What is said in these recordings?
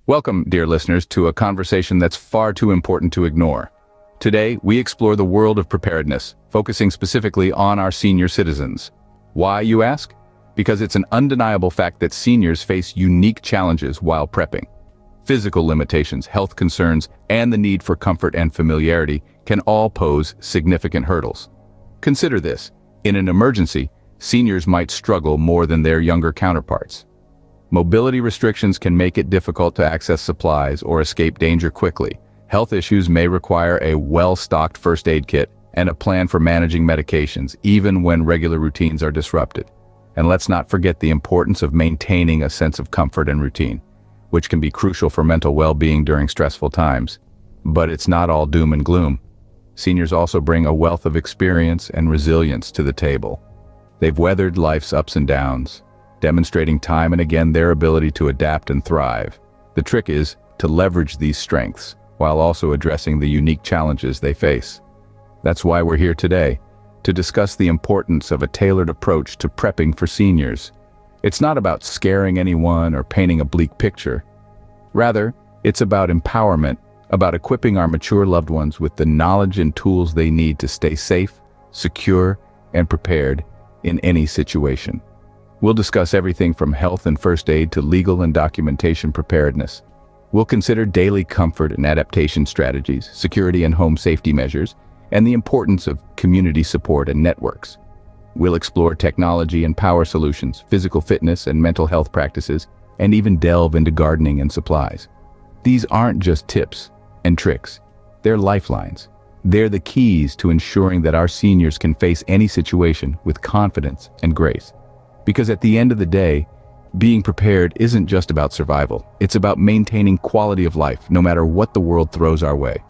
Welcome, dear listeners, to a conversation that's far too important to ignore. Today, we explore the world of preparedness, focusing specifically on our senior citizens. Why, you ask? Because it's an undeniable fact that seniors face unique challenges while prepping. Physical limitations, health concerns, and the need for comfort and familiarity can all pose significant hurdles. Consider this: in an emergency, seniors might struggle more than their younger counterparts. Mobility restrictions can make it difficult to access supplies or escape danger quickly. Health issues may require a well-stocked first aid kit and a plan for managing medications, even when regular routines are disrupted. And let's not forget the importance of maintaining a sense of comfort and routine, which can be crucial for mental well-being during stressful times. But it's not all doom and gloom. Seniors also bring a wealth of experience and resilience to the table. They've weathered life's ups and downs, demonstrating time and again their ability to adapt and thrive. The trick is to leverage these strengths while also addressing the unique challenges they face. That's why we're here today, to discuss the importance of a tailored approach to prepping for seniors. It's not about scaring anyone or painting a bleak picture. Rather, it's about empowerment, about equipping our mature loved ones with the knowledge and tools they need to stay safe, secure, and prepared in any situation. We'll discuss everything from health and first aid to legal and documentation preparedness. We'll consider daily comfort and adaptation strategies, security and home safety measures, and the importance of community support and networks. We'll explore technology and power solutions, physical fitness and mental health practices, and even delve into gardening and supplies. These aren't just tips and tricks. They're lifelines. They're the keys to ensuring that our seniors can face any situation with confidence and grace. Because at the end of the day, being prepared isn't just about survival. It's about maintaining quality of life, no matter what the world throws our way.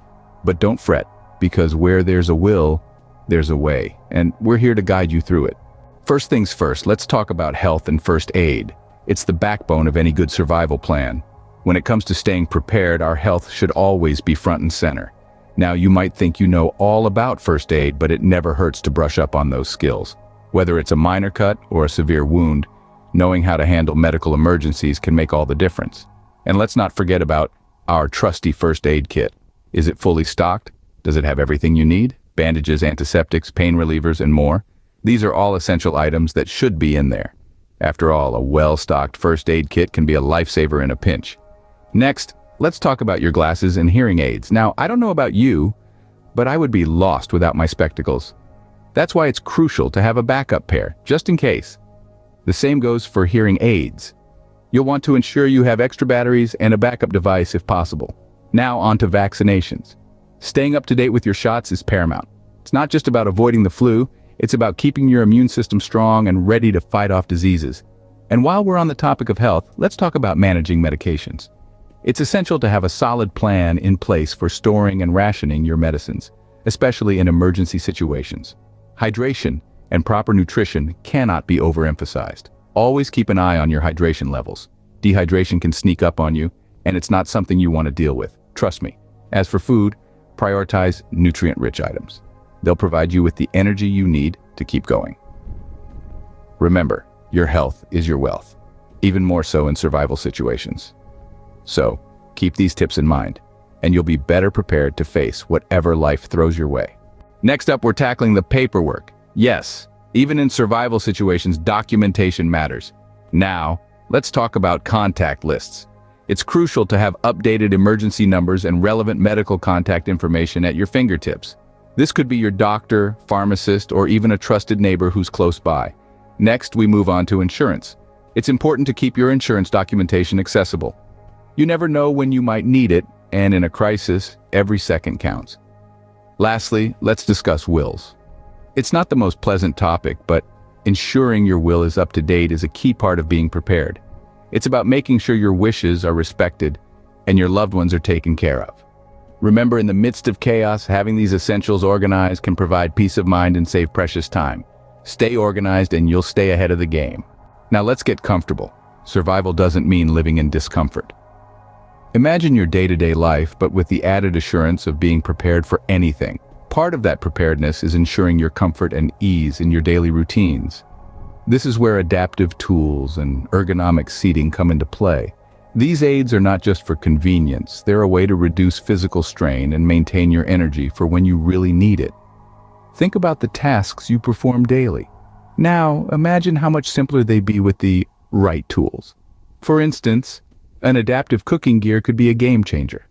But don't fret, because where there's a will, there's a way, and we're here to guide you through it. First things first, let's talk about health and first aid. It's the backbone of any good survival plan. When it comes to staying prepared, our health should always be front and center. Now, you might think you know all about first aid, but it never hurts to brush up on those skills. Whether it's a minor cut or a severe wound, knowing how to handle medical emergencies can make all the difference. And let's not forget about our trusty first aid kit. Is it fully stocked? Does it have everything you need? Bandages, antiseptics, pain relievers, and more? These are all essential items that should be in there. After all, a well-stocked first aid kit can be a lifesaver in a pinch. Next, let's talk about your glasses and hearing aids. Now, I don't know about you, but I would be lost without my spectacles. That's why it's crucial to have a backup pair, just in case. The same goes for hearing aids. You'll want to ensure you have extra batteries and a backup device if possible. Now on to vaccinations. Staying up to date with your shots is paramount. It's not just about avoiding the flu, it's about keeping your immune system strong and ready to fight off diseases. And while we're on the topic of health, let's talk about managing medications. It's essential to have a solid plan in place for storing and rationing your medicines, especially in emergency situations. Hydration and proper nutrition cannot be overemphasized. Always keep an eye on your hydration levels. Dehydration can sneak up on you, and it's not something you want to deal with. Trust me. As for food, prioritize nutrient-rich items. They'll provide you with the energy you need to keep going. Remember, your health is your wealth, even more so in survival situations. So, keep these tips in mind, and you'll be better prepared to face whatever life throws your way. Next up, we're tackling the paperwork. Yes, even in survival situations, documentation matters. Now, let's talk about contact lists. It's crucial to have updated emergency numbers and relevant medical contact information at your fingertips. This could be your doctor, pharmacist, or even a trusted neighbor who's close by. Next, we move on to insurance. It's important to keep your insurance documentation accessible. You never know when you might need it, and in a crisis, every second counts. Lastly, let's discuss wills. It's not the most pleasant topic, but ensuring your will is up to date is a key part of being prepared. It's about making sure your wishes are respected and your loved ones are taken care of. Remember, in the midst of chaos, having these essentials organized can provide peace of mind and save precious time. Stay organized and you'll stay ahead of the game. Now let's get comfortable. Survival doesn't mean living in discomfort. Imagine your day-to-day life, but with the added assurance of being prepared for anything. Part of that preparedness is ensuring your comfort and ease in your daily routines. This is where adaptive tools and ergonomic seating come into play. These aids are not just for convenience, they're a way to reduce physical strain and maintain your energy for when you really need it. Think about the tasks you perform daily. Now, imagine how much simpler they'd be with the right tools. For instance, an adaptive cooking gear could be a game changer.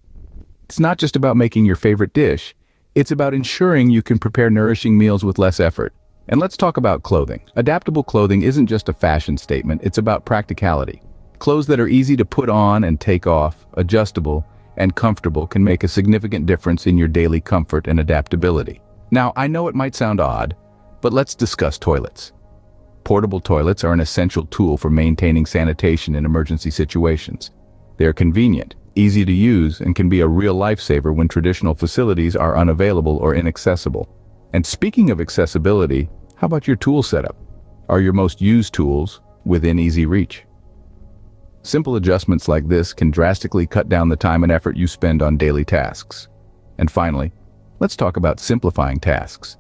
It's not just about making your favorite dish, it's about ensuring you can prepare nourishing meals with less effort. And let's talk about clothing. Adaptable clothing isn't just a fashion statement, it's about practicality. Clothes that are easy to put on and take off, adjustable, and comfortable can make a significant difference in your daily comfort and adaptability. Now, I know it might sound odd, but let's discuss toilets. Portable toilets are an essential tool for maintaining sanitation in emergency situations. They are convenient, easy to use, and can be a real lifesaver when traditional facilities are unavailable or inaccessible. And speaking of accessibility, how about your tool setup? Are your most used tools within easy reach? Simple adjustments like this can drastically cut down the time and effort you spend on daily tasks. And finally, let's talk about simplifying tasks.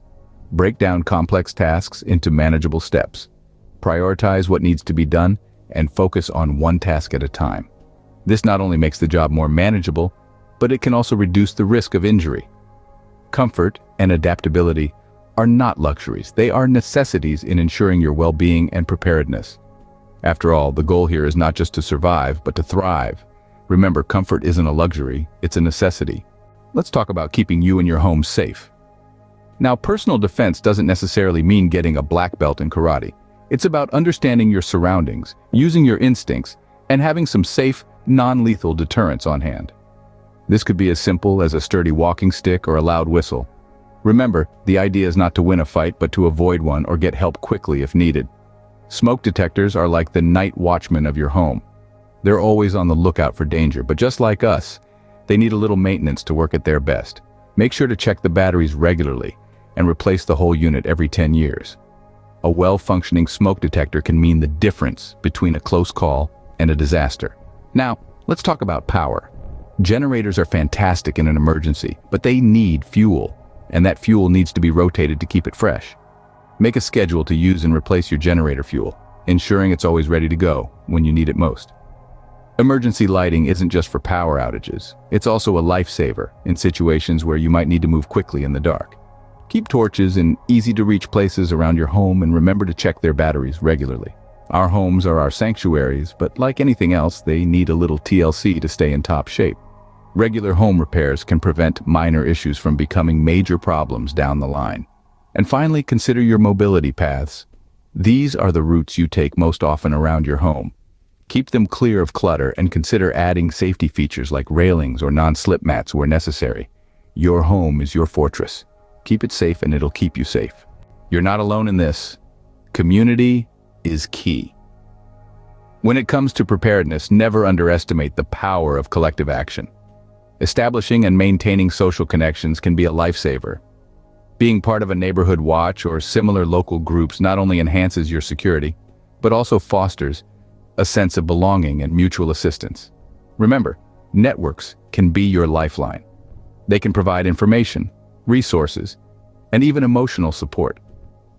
Break down complex tasks into manageable steps. Prioritize what needs to be done and focus on one task at a time. This not only makes the job more manageable, but it can also reduce the risk of injury. Comfort and adaptability are not luxuries. They are necessities in ensuring your well-being and preparedness. After all, the goal here is not just to survive, but to thrive. Remember, comfort isn't a luxury, it's a necessity. Let's talk about keeping you and your home safe. Now, personal defense doesn't necessarily mean getting a black belt in karate. It's about understanding your surroundings, using your instincts, and having some safe, non-lethal deterrents on hand. This could be as simple as a sturdy walking stick or a loud whistle. Remember, the idea is not to win a fight, but to avoid one or get help quickly if needed. Smoke detectors are like the night watchmen of your home. They're always on the lookout for danger, but just like us, they need a little maintenance to work at their best. Make sure to check the batteries regularly and replace the whole unit every 10 years. A well-functioning smoke detector can mean the difference between a close call and a disaster. Now, let's talk about power. Generators are fantastic in an emergency, but they need fuel, and that fuel needs to be rotated to keep it fresh. Make a schedule to use and replace your generator fuel, ensuring it's always ready to go when you need it most. Emergency lighting isn't just for power outages, it's also a lifesaver in situations where you might need to move quickly in the dark. Keep torches in easy-to-reach places around your home and remember to check their batteries regularly. Our homes are our sanctuaries, but like anything else, they need a little TLC to stay in top shape. Regular home repairs can prevent minor issues from becoming major problems down the line. And finally, consider your mobility paths. These are the routes you take most often around your home. Keep them clear of clutter and consider adding safety features like railings or non-slip mats where necessary. Your home is your fortress. Keep it safe and it'll keep you safe. You're not alone in this. Community is key. When it comes to preparedness, never underestimate the power of collective action. Establishing and maintaining social connections can be a lifesaver. Being part of a neighborhood watch or similar local groups not only enhances your security, but also fosters a sense of belonging and mutual assistance. Remember, networks can be your lifeline. They can provide information, resources, and even emotional support.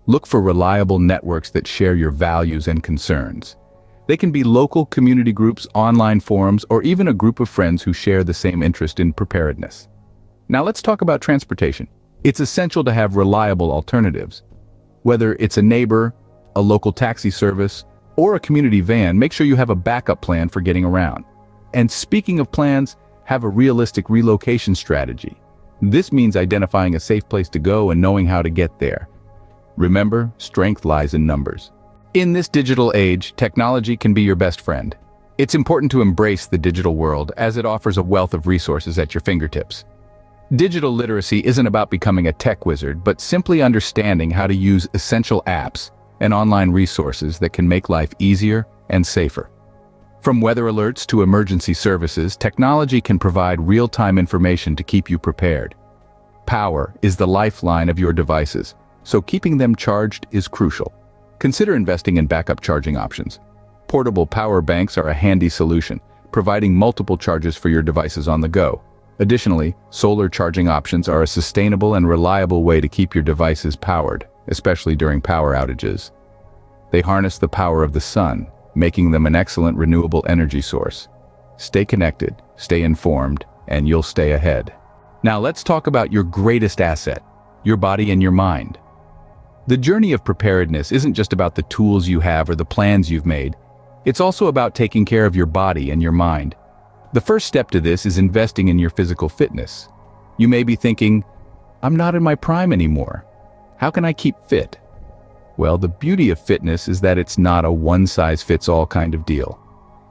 Look for reliable networks that share your values and concerns. They can be local community groups, online forums, or even a group of friends who share the same interest in preparedness. Now let's talk about transportation. It's essential to have reliable alternatives. Whether it's a neighbor, a local taxi service, or a community van, make sure you have a backup plan for getting around. And speaking of plans, have a realistic relocation strategy. This means identifying a safe place to go and knowing how to get there. Remember, strength lies in numbers. In this digital age, technology can be your best friend. It's important to embrace the digital world as it offers a wealth of resources at your fingertips. Digital literacy isn't about becoming a tech wizard, but simply understanding how to use essential apps and online resources that can make life easier and safer. From weather alerts to emergency services, technology can provide real-time information to keep you prepared. Power is the lifeline of your devices, so keeping them charged is crucial. Consider investing in backup charging options. Portable power banks are a handy solution, providing multiple charges for your devices on the go. Additionally, solar charging options are a sustainable and reliable way to keep your devices powered, especially during power outages. They harness the power of the sun, making them an excellent renewable energy source. stay connected, stay informed, and you'll stay ahead. Now let's talk about your greatest asset, your body and your mind. The journey of preparedness isn't just about the tools you have or the plans you've made. It's also about taking care of your body and your mind. The first step to this is investing in your physical fitness. You may be thinking, I'm not in my prime anymore. How can I keep fit? Well, the beauty of fitness is that it's not a one-size-fits-all kind of deal.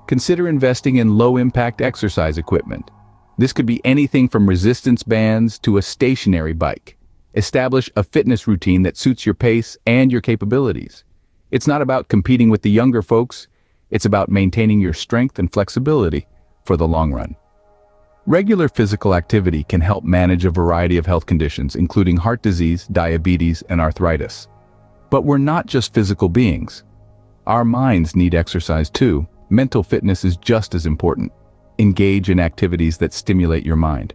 Consider investing in low-impact exercise equipment. This could be anything from resistance bands to a stationary bike. Establish a fitness routine that suits your pace and your capabilities. It's not about competing with the younger folks. It's about maintaining your strength and flexibility for the long run. Regular physical activity can help manage a variety of health conditions, including heart disease, diabetes, and arthritis. But we're not just physical beings. Our minds need exercise too. Mental fitness is just as important. Engage in activities that stimulate your mind.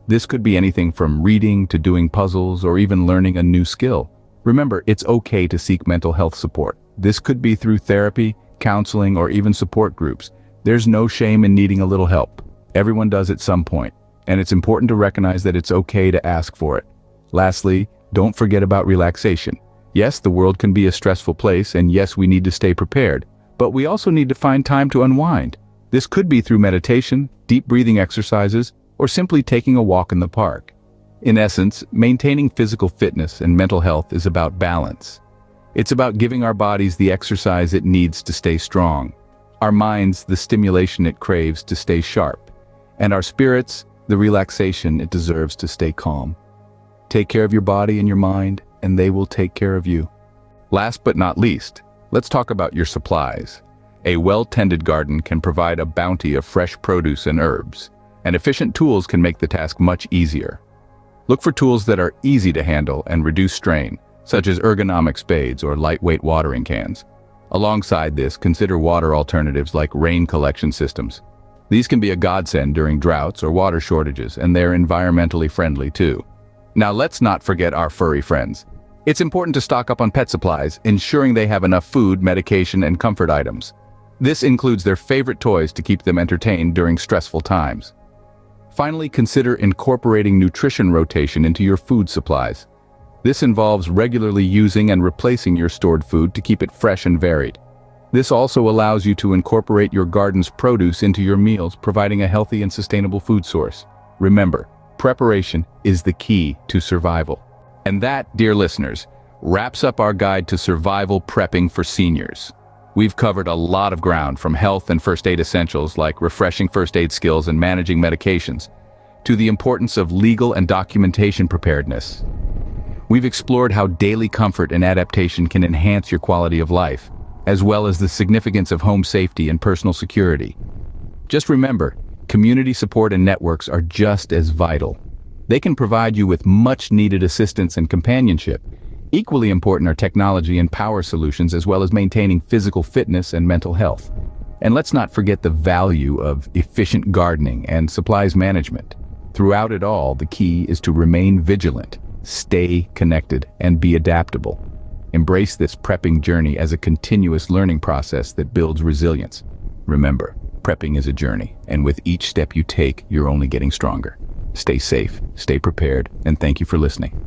This could be anything from reading to doing puzzles or even learning a new skill. Remember, it's okay to seek mental health support. This could be through therapy, counseling, or even support groups. There's no shame in needing a little help. Everyone does at some point, and it's important to recognize that it's okay to ask for it. Lastly, don't forget about relaxation. Yes, the world can be a stressful place, and yes, we need to stay prepared, but we also need to find time to unwind. This could be through meditation, deep breathing exercises, or simply taking a walk in the park. In essence, maintaining physical fitness and mental health is about balance. It's about giving our bodies the exercise it needs to stay strong, our minds the stimulation it craves to stay sharp, and our spirits the relaxation it deserves to stay calm. Take care of your body and your mind, and they will take care of you. Last but not least, let's talk about your supplies. A well-tended garden can provide a bounty of fresh produce and herbs, and efficient tools can make the task much easier. Look for tools that are easy to handle and reduce strain, such as ergonomic spades or lightweight watering cans. Alongside this, consider water alternatives like rain collection systems. These can be a godsend during droughts or water shortages, and they're environmentally friendly too. Now let's not forget our furry friends. It's important to stock up on pet supplies, ensuring they have enough food, medication, and comfort items. This includes their favorite toys to keep them entertained during stressful times. Finally, consider incorporating nutrition rotation into your food supplies. This involves regularly using and replacing your stored food to keep it fresh and varied. This also allows you to incorporate your garden's produce into your meals, providing a healthy and sustainable food source. Remember, preparation is the key to survival. And that, dear listeners, wraps up our guide to survival prepping for seniors. We've covered a lot of ground, from health and first aid essentials like refreshing first aid skills and managing medications, to the importance of legal and documentation preparedness. We've explored how daily comfort and adaptation can enhance your quality of life, as well as the significance of home safety and personal security. Just remember, community support and networks are just as vital. They can provide you with much-needed assistance and companionship. Equally important are technology and power solutions, as well as maintaining physical fitness and mental health. And let's not forget the value of efficient gardening and supplies management. Throughout it all, the key is to remain vigilant, stay connected, and be adaptable. Embrace this prepping journey as a continuous learning process that builds resilience. Remember, prepping is a journey, and with each step you take, you're only getting stronger. Stay safe, stay prepared, and thank you for listening.